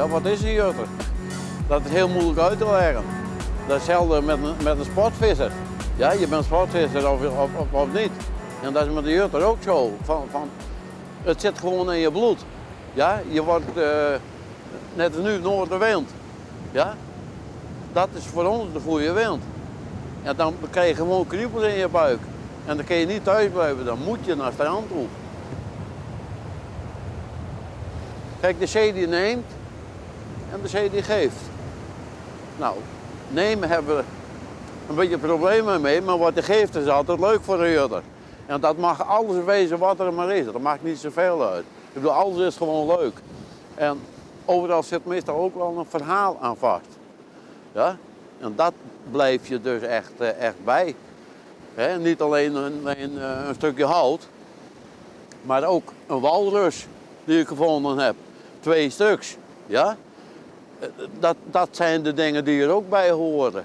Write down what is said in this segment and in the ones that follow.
Ja, wat is een jutter? Dat is heel moeilijk uit te leggen. Dat is hetzelfde met een sportvisser. Ja, je bent sportvisser of niet. En dat is met de jutter ook zo. Het zit gewoon in je bloed. Ja, je wordt net als nu noordenwind. Ja, dat is voor ons de goede wind. En dan krijg je gewoon kriebels in je buik. En dan kun je niet thuis blijven, dan moet je naar het strand toe. Kijk, de zee die neemt en de zee die geeft. Nou, nemen hebben we een beetje problemen mee, maar wat je geeft is altijd leuk voor de jutter. En dat mag alles wezen wat er maar is, dat maakt niet zoveel uit. Ik bedoel, alles is gewoon leuk. En overal zit meestal ook wel een verhaal aan vast. Ja? En dat blijf je dus echt bij. He, niet alleen een stukje hout, maar ook een walrus die ik gevonden heb. 2 stuks. Ja? Dat zijn de dingen die er ook bij horen.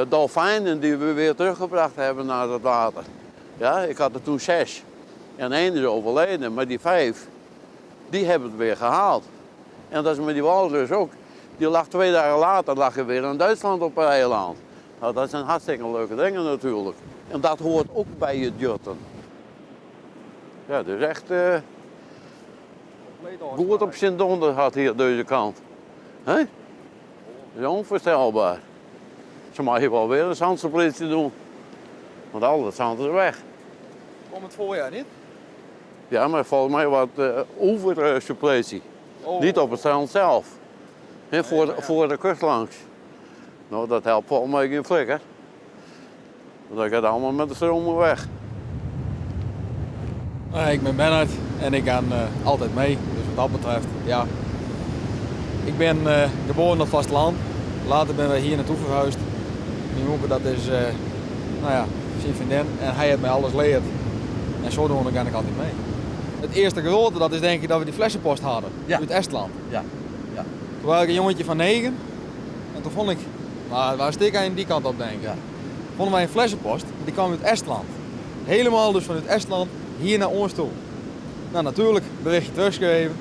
Dolfijnen die we weer teruggebracht hebben naar het water. Ja, ik had er toen 6 en 1 is overleden, maar die 5, die hebben het weer gehaald. En dat is met die walrus ook. Die lag 2 dagen later lag er weer in Duitsland op een eiland. Nou, dat zijn hartstikke leuke dingen natuurlijk. En dat hoort ook bij het jutten. Ja, dus echt goed op Sint-Donder had hier deze kant. Hè? Dat is onvoorstelbaar. Ze mag hier wel weer een zandsuppletie doen. Want al dat zand is weg. Komt het voorjaar niet? Ja, maar volgens mij wat oeversuppletie. Oh. Niet op het strand zelf. He, voor de kust langs. Nou, dat helpt volgens mij geen flikker. Want dan gaat het allemaal met de stromen weg. Ik ben Bernard en ik ga altijd mee. Dus wat dat betreft, ja. Ik ben geboren op het vasteland. Later ben ik hier naartoe verhuisd. Mijn jonker, dat is zijn vriendin. En hij heeft mij alles geleerd. En zodoende ga ik altijd mee. Het eerste grote, dat is denk ik dat we die flessenpost hadden. Ja. Uit Estland. Ja. Toen was ik een jongetje van 9. En toen vond ik, waar steek aan die kant op denk ik. Ja. Vonden wij een flessenpost, die kwam uit Estland. Helemaal dus vanuit Estland hier naar ons toe. Nou natuurlijk, berichtje teruggeschreven.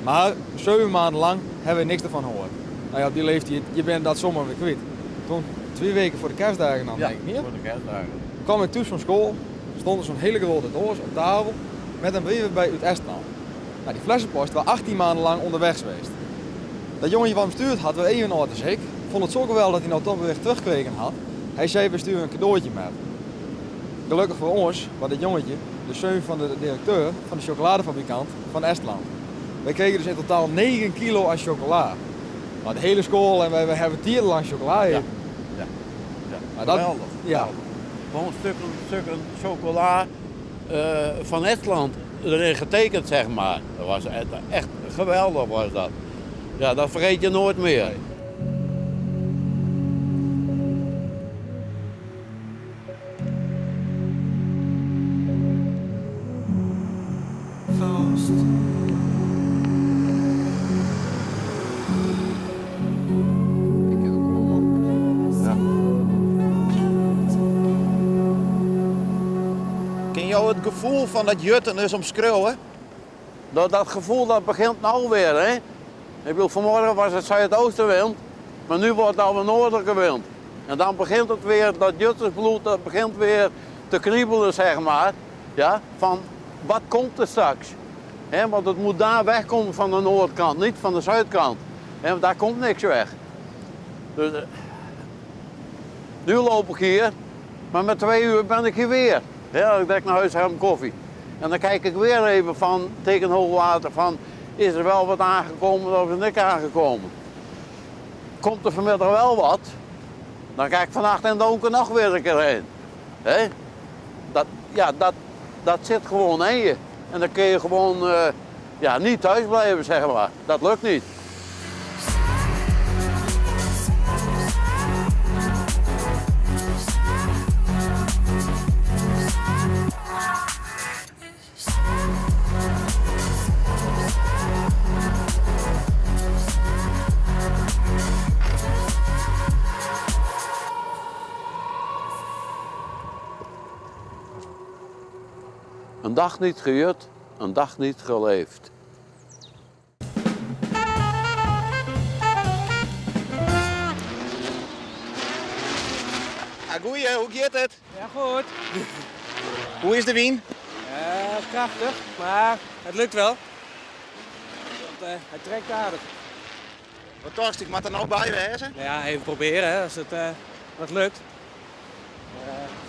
Maar 7 maanden lang hebben we niks ervan gehoord. Nou ja, op die leeftijd, je bent dat zomaar weer kwijt. Toen 2 weken voor de kerstdagen dan denk ik niet. Voor de kerstdagen. Kwam ik thuis van school, stond er zo'n hele grote doos op tafel met een brief bij uit Estland. Nou, die flessenpost was 18 maanden lang onderweg geweest. Dat jongetje wat hem stuurt had wel even een ziek. Vond het zo geweldig dat hij nou toch weer teruggekregen had. Hij zei, we sturen een cadeautje met. Gelukkig voor ons was dit jongetje de zoon van de directeur van de chocoladefabrikant van Estland. Wij kregen dus in totaal 9 kilo aan chocola. Maar de hele school en we hebben 10 lang chocola gegeten. Ja. Maar dat, Geweldig. ja. Gewoon stukken chocola van Estland erin getekend, zeg maar. Dat was echt geweldig was dat. Ja, dat vergeet je nooit meer. Nee. Ken jou het gevoel van dat jutten is omschreeuwen? Dat gevoel dat begint nou weer, hè. Ik bedoel, vanmorgen was het zuidoostenwind, maar nu wordt het al een noordelijke wind. En dan begint het weer, dat juttersbloed, dat begint weer te kriebelen, zeg maar. Ja, van wat komt er straks? He, want het moet daar wegkomen van de noordkant, niet van de zuidkant. He, want daar komt niks weg. Dus, nu loop ik hier, maar met 2 uur ben ik hier weer. Ja, ik denk naar huis, heb een koffie. En dan kijk ik weer even van tegen hoogwater van, is er wel wat aangekomen of is er niks aangekomen? Komt er vanmiddag wel wat, dan ga ik vannacht in het donker nog weer een keer heen. He? Dat zit gewoon in je. En dan kun je gewoon niet thuis blijven, zeg maar. Dat lukt niet. Een dag niet gejut, een dag niet geleefd. hoe gaat het? Ja, goed. Hoe is de wien? Krachtig, maar het lukt wel. Want, hij trekt aardig. Wat dacht ik, moet er nou bij wezen? Nou ja, even proberen hè, als het wat lukt.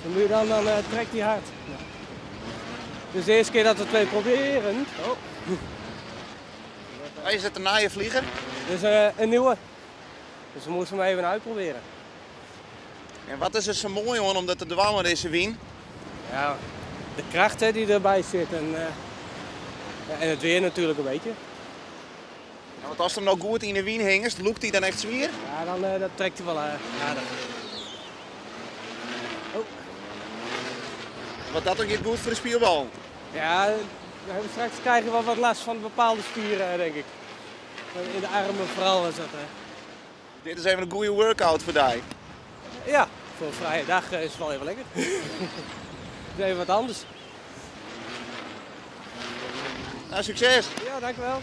Van nu dan trekt hij hard. Ja. Dus de eerste keer dat we twee proberen. Oh. Is het een naaie vlieger? Dus een nieuwe. Dus we moesten hem even uitproberen. En wat is er zo mooi hoor, om dat te doen met deze wien? Ja, de kracht hè, die erbij zit en het weer natuurlijk een beetje. Ja, want als hem nou goed in de wien hingest, loopt hij dan echt zwier? Ja, dan dat trekt hij wel aardig. Oh. Want dat ook niet goed voor de spierbal. Ja, straks krijgen we wel wat last van bepaalde spieren, denk ik. In de armen vooral is dat. Dit is even een goede workout voor jou. Ja, voor een vrije dag is het wel even lekker. Het is even wat anders. Nou, succes! Ja, dankjewel.